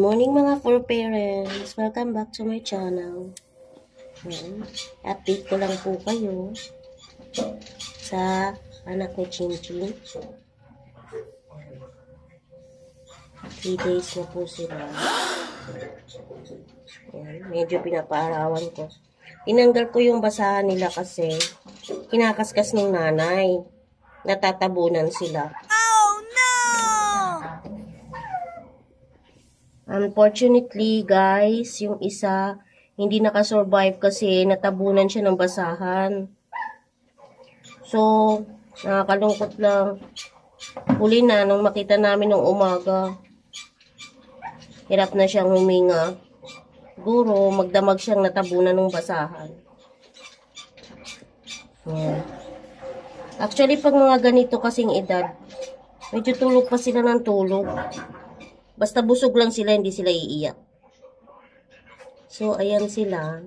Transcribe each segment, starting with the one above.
morning mga fur parents! Welcome back to my channel. Update ko lang po kayo sa anak ni Chinchin. 3 days na po sila. Medyo pinapaarawan ko. Tinanggal ko yung basahan nila kasi kinakaskas ng nanay. Natatabunan sila. Unfortunately, guys, yung isa hindi nakasurvive kasi natabunan siya ng basahan. So, nakakalungkot lang. Huli na, nung makita namin ng umaga, hirap na siyang huminga. Siguro, magdamag siyang natabunan ng basahan. Actually, pag mga ganito kasing edad, medyo tulog pa sila ng tulog. Basta busog lang sila, hindi sila iiyak. So, ayan sila.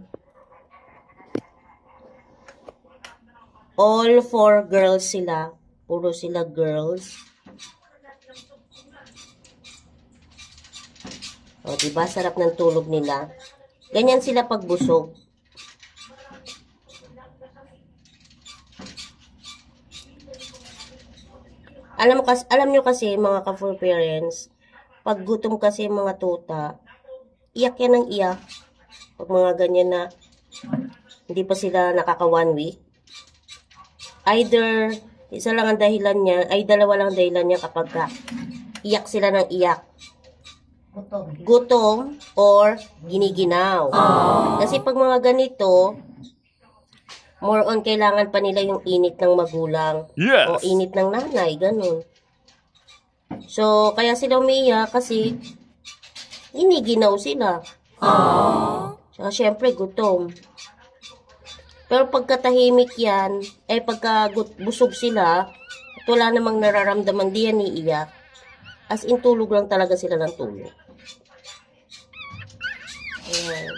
All 4 girls sila. Puro sila girls. O, diba? Sarap ng tulog nila. Ganyan sila pag busog. Alam nyo kasi, mga ka-fur parents, pag gutom kasi mga tuta, iyak yan ng iyak. Pag mga ganyan na hindi pa sila nakaka 1 week. Either, isa lang ang dahilan niya, ay dalawa lang ang dahilan niya kapag iyak sila ng iyak. Gutom or giniginaw. Kasi pag mga ganito, more on kailangan pa nila yung init ng magulang. Yes. O init ng nanay, ganun. So, kaya sila umiiyak kasi giniginaw sila. Saka syempre gutom. Pero pagkatahimik yan, pagka busog sila, at wala namang nararamdaman, di yan iiyak. As in, tulog lang talaga sila ng tulog. Ayan.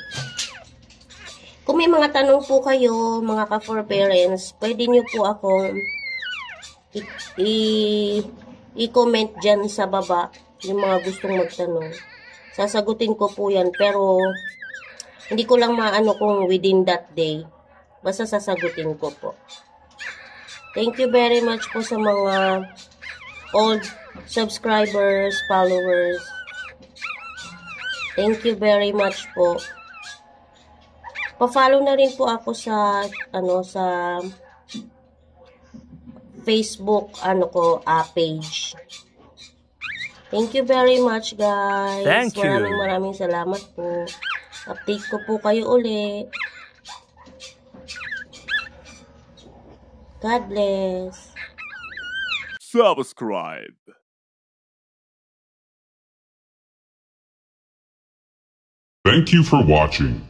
Kung may mga tanong po kayo, mga ka-fur parents, pwede nyo po akong i-comment dyan sa baba yung mga gustong magtanong. Sasagutin ko po yan, pero hindi ko lang maano kung within that day. Basta sasagutin ko po. Thank you very much po sa mga old subscribers, followers. Thank you very much po. Pa-follow na rin po ako sa sa Facebook page. Thank you very much, guys. Thank you. Maraming salamat po. Update ko po kayo uli. God bless. Subscribe. Thank you for watching.